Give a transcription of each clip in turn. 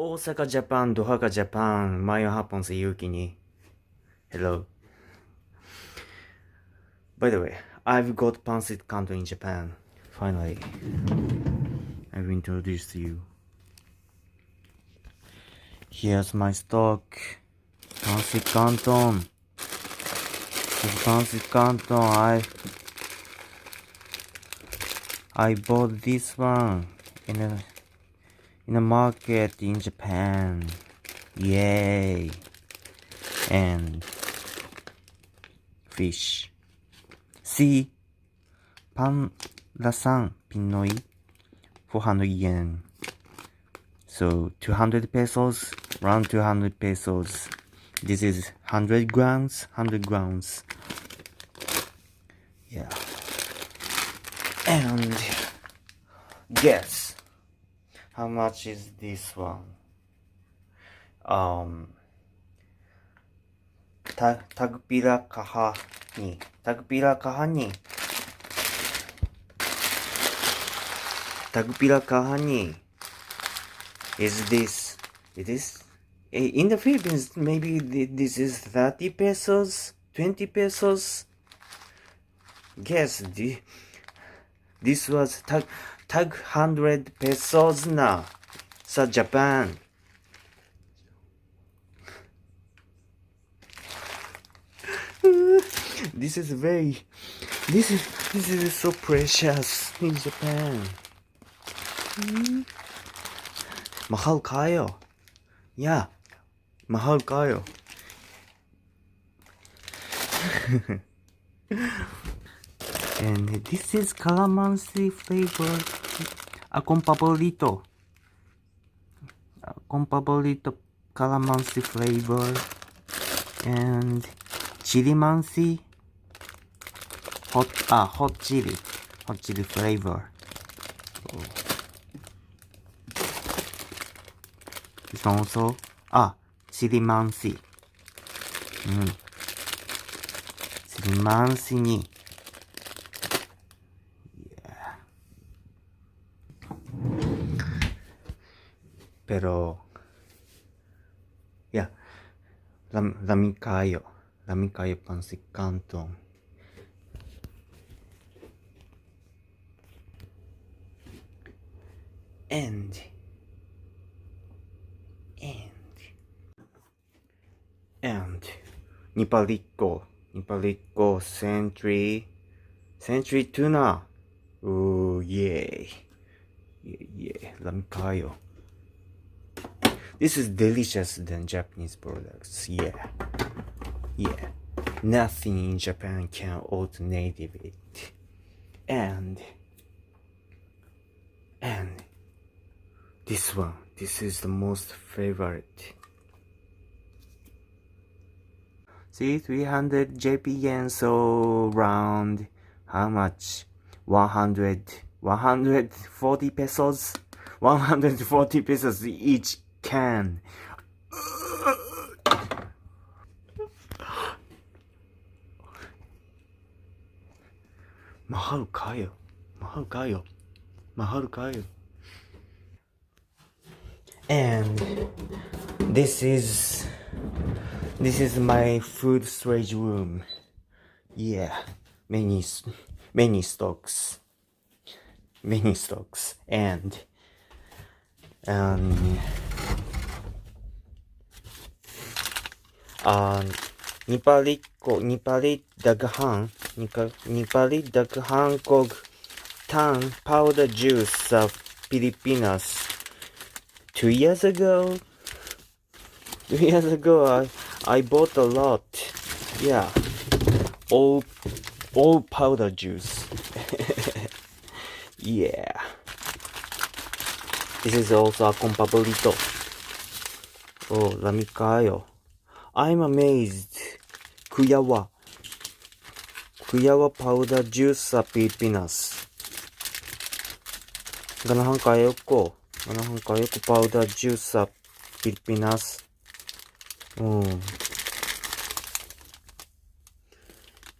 大阪、ジャパン、ドハカ、ジャパン、マヨハポンス、ユウキに。Hello. By the way, I've got pancit canton in Japan. Finally, I've introduced you. Here's my stock. Pancit canton. Pancit canton. I bought this one in a market in Japan. Yay! And fish. See, pan lasan Pinoy, 400 yen. So 200 pesos, around 200 pesos. This is 100 grams, 100 grams. Yeah. And guess how much is this one? Tagpila kaha ni is this? It is in the Philippines. Maybe this is 30 pesos, 20 pesos. Guess this was tag 100 pesos na sa Japan. This is so precious in Japan. Mahal kayo. Yeah, mahal kayo. And this is calamansi flavored Akong paborito. Akong paborito calamansi flavor. And chili mansi hot chili flavor. So, this one also chili mansi. Chili mansi ni. Yeah. Pero yeah, lami kayo pancit canton. And Nipaliko century tuna. Oh yay. Yeah, lami kayo. This is delicious than Japanese products. Yeah. Nothing in Japan can alternate it. And this one. This is the most favorite. See, 300 JP yen, so around how much? 140 pesos? 140 pesos each can. Mahal kayo. And this is my food storage room. Yeah, many stocks. And Nipalit daghan kog tang powder juice of Pilipinas. 2 years ago, I bought a lot. Yeah, all powder juice. Yeah. This is also Akong paborito. Oh, lami kayo. I'm amazed. Kuyawa powder juice sa Pilipinas. Ganahan kayo ko powder juice sa Pilipinas.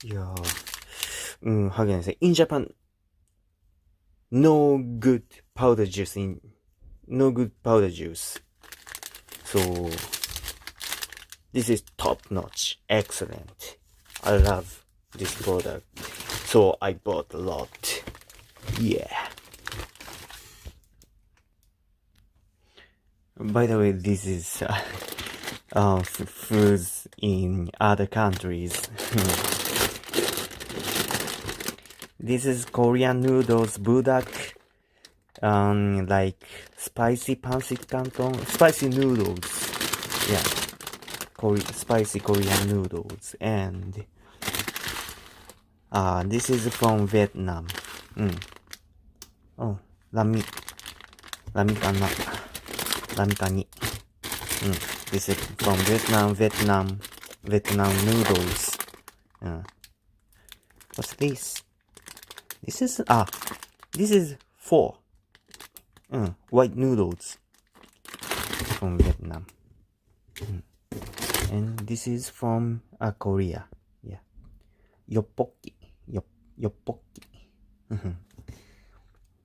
Yeah. How can I say? In Japan, no good powder juice. So this is top notch, excellent. I love this product, so I bought a lot. Yeah. By the way, this is foods in other countries. This is Korean noodles, budak, like spicy pancit canton, spicy noodles. Yeah, spicy Korean noodles, and this is from Vietnam. Oh, lami kana, lami kani. This is from Vietnam noodles. What's this? This is pho. White noodles from Vietnam. And this is from Korea. Yeah. Yopokki. Yopokki.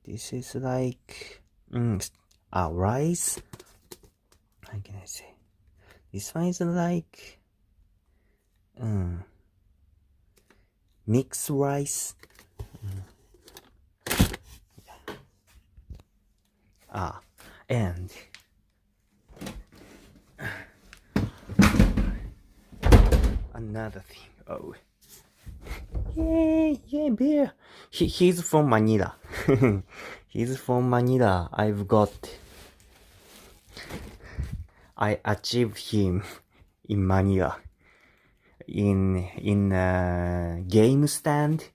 This is like rice. How can I say? This one is like mixed rice. And another thing. Oh, yay, bear. He's from Manila. He's from Manila. I achieved him in Manila in a game stand.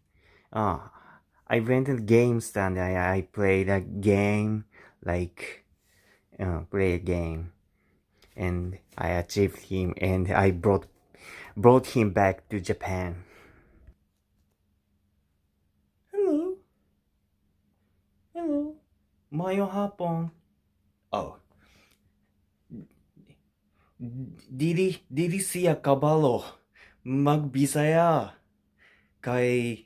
I went to the game stand. I played a game, like play a game, and I achieved him, and I brought him back to Japan. Hello, Mayo hapon. Oh, dili siya kabalo magbisaya kay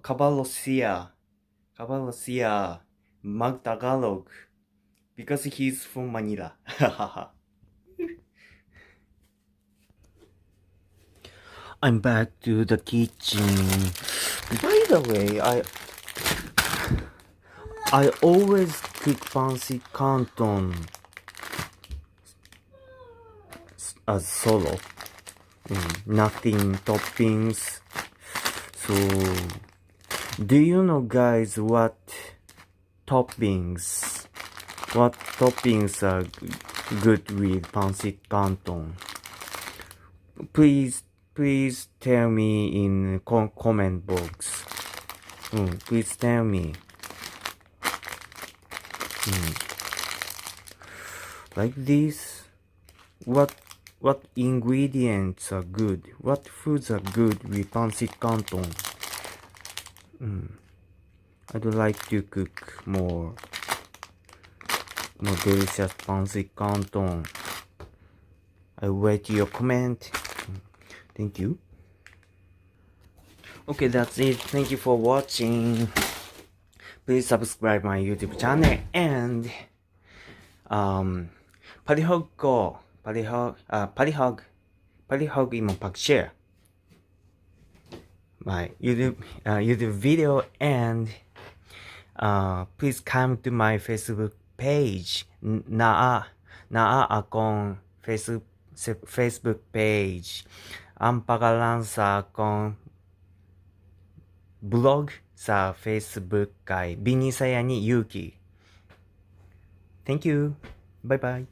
kabalo siya mag-Tagalog because he's from Manila. I'm back to the kitchen. By the way, I always cook pancit canton as solo. Nothing toppings. So, do you know, guys, what toppings are good with pancit canton? Please tell me in comment box. Please tell me. Like this, what ingredients are good? What foods are good with pancit canton? I'd like to cook more delicious pancit canton. I wait your comment. Thank you. Okay, that's it. Thank you for watching. Please subscribe my YouTube channel and palihog imong pag-share my YouTube video, and please come to my Facebook page. Naa akong Facebook page. Ang pangalan sa akong blog sa Facebook kay Binisaya ni Yuki. Thank you. Bye bye.